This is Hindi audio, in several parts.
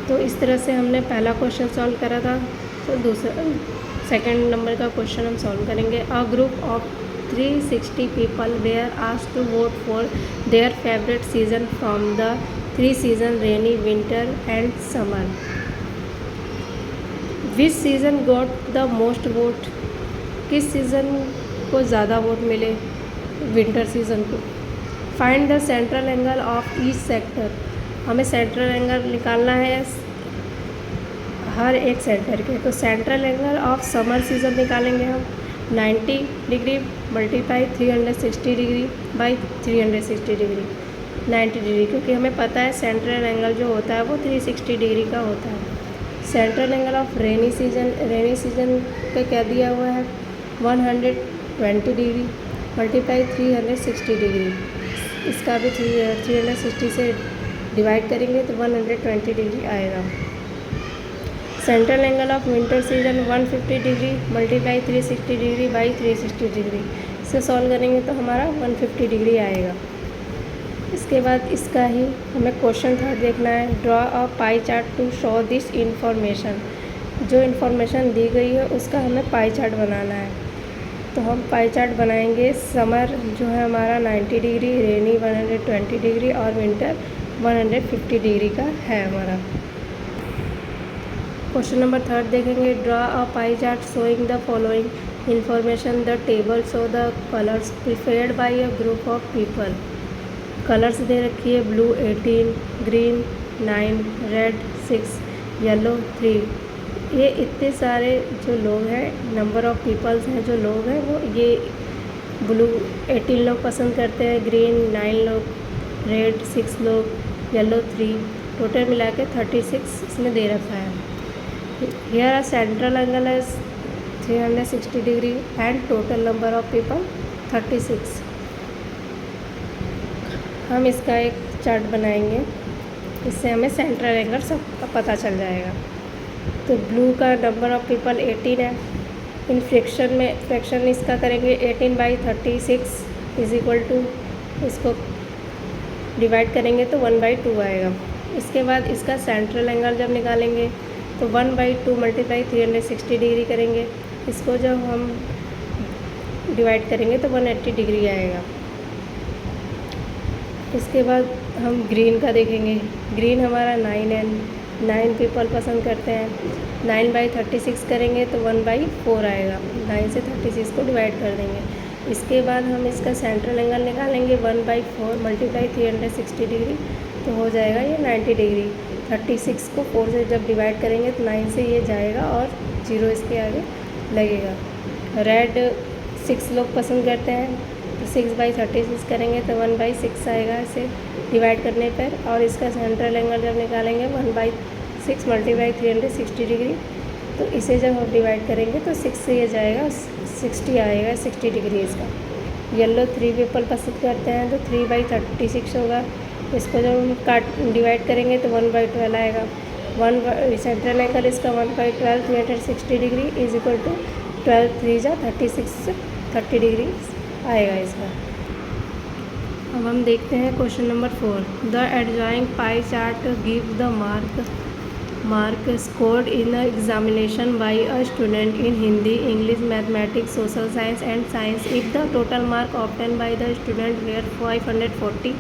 तो इस तरह से हमने पहला क्वेश्चन सॉल्व करा था। तो सेकंड नंबर का क्वेश्चन हम सॉल्व करेंगे। अ group of 360 people were asked to vote for their favorite season from the 3 seasons rainy, winter and summer. Which season got the most vote? किस सीज़न को ज़्यादा वोट मिले? विंटर सीज़न को। Find the central angle of each sector. हमें सेंट्रल एंगल निकालना है हर एक सेंटर के। तो central angle of summer season निकालेंगे हम 90 degree multiply 360 degree by 360 degree 90 degree, क्योंकि हमें पता है सेंट्रल एंगल जो होता है वो 360 डिग्री का होता है। Central angle of rainy season का क्या दिया हुआ है 120 डिग्री मल्टीप्लाई 360 डिग्री। इसका भी 360 से डिवाइड करेंगे तो 120 डिग्री आएगा। Central angle of winter season 150 degree multiply 360 degree by 360 degree. इसे सॉल्व करेंगे तो हमारा 150 डिग्री आएगा। इसके बाद इसका ही हमें क्वेश्चन थर्ड देखना है। Draw a pie chart to show this information. जो इन्फॉर्मेशन दी गई है उसका हमें पाई चार्ट बनाना है। तो हम पाई चार्ट बनाएंगे। समर जो है हमारा 90 डिग्री, रेनी 120 डिग्री और विंटर 150 डिग्री का है हमारा। क्वेश्चन नंबर थर्ड देखेंगे। Draw a pie chart showing the following information. The table show the colours preferred by a group of people. Colours दे रखी है ब्लू 18, ग्रीन 9, रेड 6, येलो 3। ये इतने सारे जो लोग हैं, नंबर ऑफ़ पीपल्स हैं जो लोग हैं, वो ये ब्लू 18 लोग पसंद करते हैं, ग्रीन 9 लोग, रेड 6 लोग, येलो 3। टोटल मिला के 36 इसमें दे रखा है। Here a central angle is 360 degree and total number of people 36। हम इसका एक चार्ट बनाएंगे, इससे हमें सेंट्रल एंगल सब पता चल जाएगा। तो ब्लू का नंबर ऑफ़ पीपल 18 है। इन फ्रैक्शन इसका करेंगे 18 बाई 36 इज इक्वल टू, इसको डिवाइड करेंगे तो 1/2 आएगा। इसके बाद इसका सेंट्रल एंगल जब निकालेंगे तो 1/2 मल्टीप्लाई 360 डिग्री करेंगे। इसको जब हम डिवाइड करेंगे तो 180 डिग्री आएगा। इसके बाद हम ग्रीन का देखेंगे। ग्रीन हमारा 9 है, 9 पीपल पसंद करते हैं। 9/36 करेंगे तो 1/4 आएगा। 9 से 36 को डिवाइड कर देंगे। इसके बाद हम इसका सेंट्रल एंगल निकालेंगे 1/4 मल्टीप्लाई 360 डिग्री, तो हो जाएगा ये 90 डिग्री। 36 को 4 से जब डिवाइड करेंगे तो 9 से ये जाएगा और 0 इसके आगे लगेगा। रेड 6 लोग पसंद करते हैं, तो 6/36 करेंगे तो 1/6 आएगा इसे डिवाइड करने पर। और इसका सेंट्रल एंगल जब निकालेंगे 1/6 मल्टीप्लाई 360 डिग्री, तो इसे जब हम डिवाइड करेंगे तो 6 से ये जाएगा 60 आएगा, 60 डिग्री इसका। येलो 3 पीपल पसंद करते हैं तो 3/36 होगा। इसको जब हम डिवाइड करेंगे तो 1/12 आएगा। सेंट्रल एंगल इसका 1/12 360 डिग्री इज इक्वल टू 12 3 जा 36 30 डिग्री आएगा इसका। अब हम देखते हैं question number 4। The adjoining pie chart give the mark scored in examination by a student in Hindi, English, mathematics, social science and science if the total mark obtain by the student were 540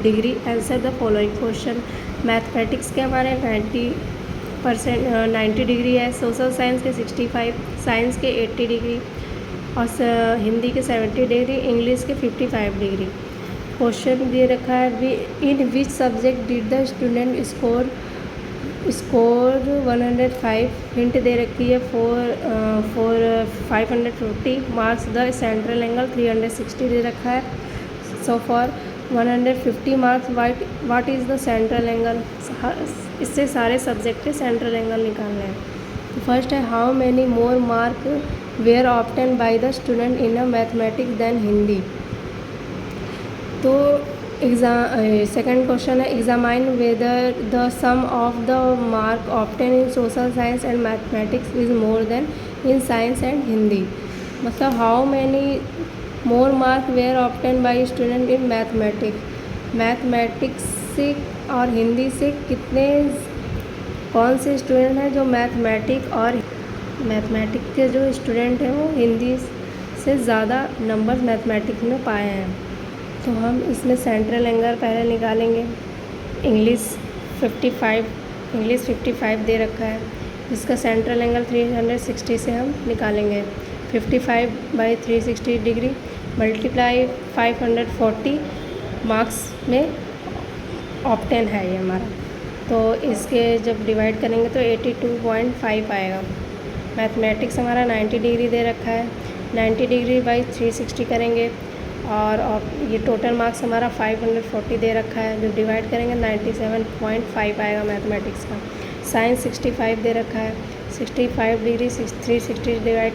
degree. Answer the following question. Mathematics के हमारे 90 डिग्री है, सोशल साइंस के 65, साइंस के 80 डिग्री और हिंदी के 70 डिग्री, इंग्लिश के 55 डिग्री। क्वेश्चन दे रखा है in which subject did the student score 105। Hint दे रखी है for 540 marks. The central angle 360 दे रखा है। So for 150 marks what is the central angle. इससे सारे सब्जेक्ट के सेंट्रल एंगल निकालना है। तो फर्स्ट है how many more mark were obtain by the student in a mathematics than Hindi. तो सेकंड क्वेश्चन है examine whether the sum of the mark obtain in social science and mathematics is more than in science and Hindi. मतलब how many more mark were obtain by student in mathematics. Mathematics से और हिंदी से कितने कौन से स्टूडेंट हैं जो मैथमेटिक के जो स्टूडेंट हैं वो हिंदी से ज़्यादा नंबर मैथमेटिक्स में पाए हैं। तो हम इसमें सेंट्रल एंगल पहले निकालेंगे। इंग्लिश 55 दे रखा है, जिसका सेंट्रल एंगल 360 से हम निकालेंगे। 55/360 डिग्री मल्टीप्लाई 540 मार्क्स में ऑप्टेन है ये हमारा। तो इसके जब डिवाइड करेंगे तो 82.5 आएगा। मैथमेटिक्स हमारा 90 डिग्री दे रखा है, 90 डिग्री बाई 360 करेंगे और ये टोटल मार्क्स हमारा 540 दे रखा है। जब डिवाइड करेंगे 97.5 आएगा मैथमेटिक्स का। साइंस 65 दे रखा है, 65 डिग्री 360 डिवाइड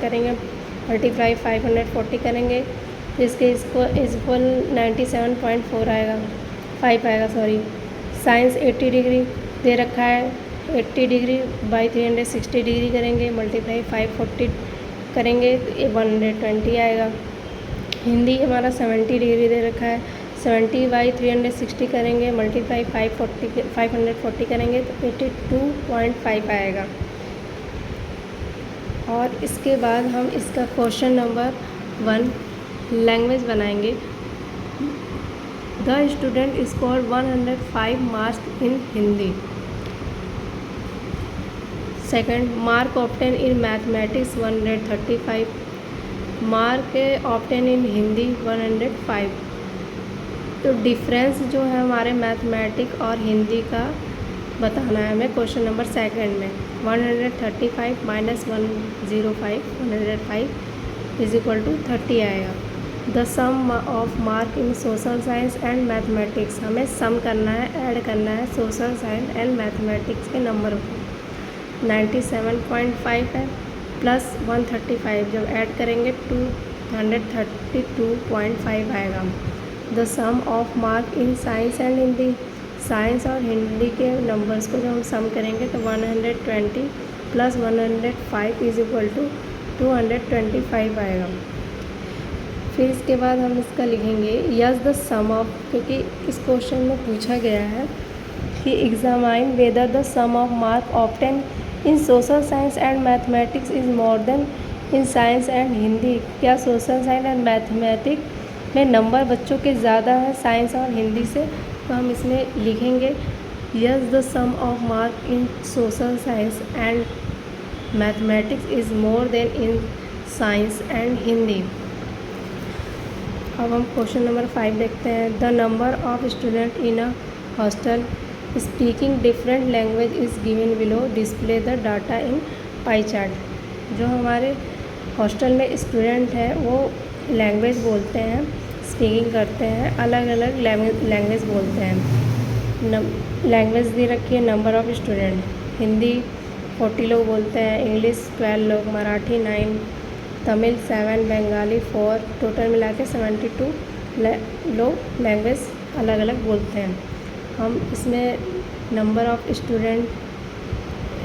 करेंगे, मल्टीप्लाई 540 करेंगे तो इसके इसको इक्वल 97.4 आएगा, 5 आएगा सॉरी। साइंस 80 डिग्री दे रखा है, 80 डिग्री बाई 360 डिग्री करेंगे, मल्टीप्लाई 540 करेंगे तो ये 120 आएगा। हिंदी हमारा 70 डिग्री दे रखा है, 70/360 करेंगे, मल्टीप्लाई 540 करेंगे तो 82.5 आएगा। और इसके बाद हम इसका क्वेश्चन नंबर 1 लैंग्वेज बनाएंगे। The student score 105 marks in Hindi. Second, mark obtain in mathematics 135, mark obtain इन हिंदी 105। तो डिफरेंस जो है हमारे मैथमेटिक और हिंदी का बताना है हमें क्वेश्चन नंबर सेकंड में। 135 माइनस 105 इज इक्वल टू 30 आएगा। The sum of mark in social science and mathematics, हमें सम करना है, ऐड करना है सोशल साइंस एंड मैथमेटिक्स के नंबर को। 97.5 है प्लस 135, जब ऐड करेंगे 232.5 आएगा। The sum of mark in science and Hindi, science और हिंदी के नंबर्स को जब हम सम करेंगे तो 120 प्लस 105 इज इक्वल टू 225 आएगा। फिर इसके बाद हम इसका लिखेंगे यस द सम ऑफ, क्योंकि इस क्वेश्चन में पूछा गया है कि examine whether the sum of mark obtain in social science and mathematics is more than in science and Hindi. क्या सोशल साइंस एंड मैथमेटिक्स में नंबर बच्चों के ज़्यादा है साइंस और हिंदी से? तो हम इसमें लिखेंगे yes the sum of mark in social science and mathematics is more than in science and Hindi. अब हम क्वेश्चन नंबर 5 देखते हैं। The number of student in a hostel speaking different language is given below, display the data in pie chart. जो हमारे हॉस्टल में स्टूडेंट हैं वो लैंग्वेज बोलते हैं, स्पीकिंग करते हैं, अलग अलग लैंग्वेज बोलते हैं। लैंग्वेज दे रखी है नंबर ऑफ़ स्टूडेंट, हिंदी 40 लोग बोलते हैं, इंग्लिश 12 लोग, मराठी 9, तमिल 7, बंगाली 4, टोटल मिला के 72 लोग लैंग्वेज अलग अलग बोलते हैं। हम इसमें number of student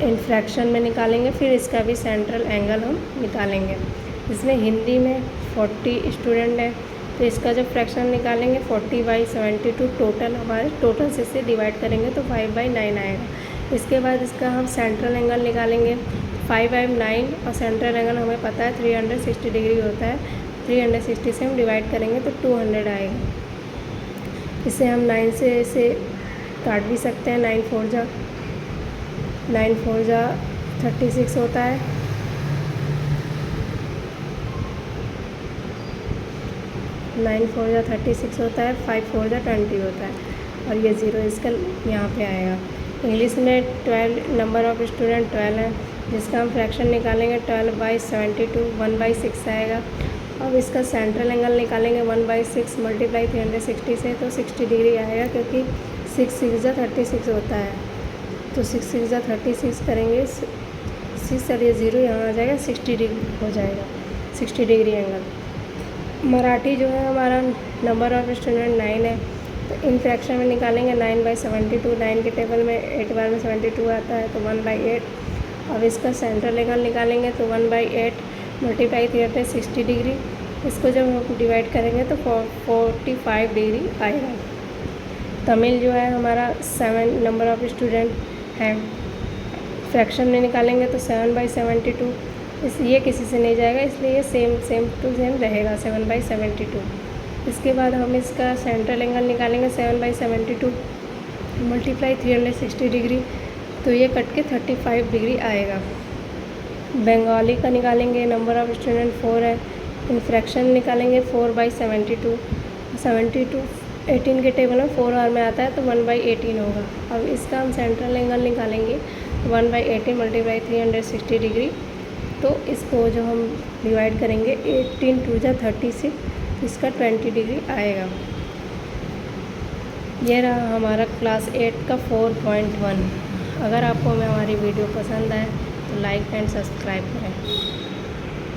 in fraction में निकालेंगे, फिर इसका भी सेंट्रल एंगल हम निकालेंगे। इसमें हिंदी में 40 स्टूडेंट है तो इसका जब फ्रैक्शन निकालेंगे 40/72 टोटल, हमारे टोटल से इसे डिवाइड करेंगे तो 5/9 आएगा। इसके बाद इसका हम सेंट्रल एंगल निकालेंगे 5/9 और सेंट्रल एंगल हमें पता है 360 डिग्री होता है। 360 से हम डिवाइड करेंगे तो 200 आएगा। इसे हम 9 से इसे काट भी सकते हैं। 9 4 जा 36 होता है। 9 4 जा 36 होता है, 5 4 जा 20 होता है और ये 0 इसका यहाँ पे आएगा। इंग्लिश में 12 नंबर ऑफ़ स्टूडेंट 12 है, जिसका हम फ्रैक्शन निकालेंगे 12/72 1/6 आएगा। अब इसका सेंट्रल एंगल निकालेंगे 1/6 मल्टीप्लाई 360 से तो 60 डिग्री आएगा, क्योंकि 6 6 जा 36 होता है। तो 6 6 जा 36 करेंगे, 6 और ये 0 यहाँ आ जाएगा, 60 डिग्री हो जाएगा, 60 डिग्री एंगल। मराठी जो है हमारा नंबर ऑफ़ स्टूडेंट 9 है तो इन फ्रैक्शन में निकालेंगे 9/72, 9 के टेबल में 8 बार में 72 आता है तो 1/8। अब इसका सेंट्रल एंगल निकालेंगे तो 1/8 मल्टीप्लाई 360 डिग्री, इसको जब हम डिवाइड करेंगे तो 45 डिग्री आएगा। तमिल जो है हमारा 7 नंबर ऑफ़ स्टूडेंट है। फ्रैक्शन में निकालेंगे तो 7/72, ये किसी से नहीं जाएगा, इसलिए ये सेम टू सेम रहेगा 7/72। इसके बाद हम इसका सेंट्रल एंगल निकालेंगे 7/72 मल्टीप्लाई 360 डिग्री, तो ये कट के 35 डिग्री आएगा। बंगाली का निकालेंगे, नंबर ऑफ स्टूडेंट 4 है, इन फ्रैक्शन निकालेंगे 4/72, 72 18 के टेबल में 4 आवर में आता है तो 1/18 होगा। अब इसका हम सेंट्रल एंगल निकालेंगे 1/18 मल्टीप्लाई 360 डिग्री, तो इसको जो हम डिवाइड करेंगे 18 2 जा 36, इसका 20 डिग्री आएगा। ये रहा हमारा क्लास 8 का 4.1। अगर आपको हमारी वीडियो पसंद आए तो लाइक एंड सब्सक्राइब करें।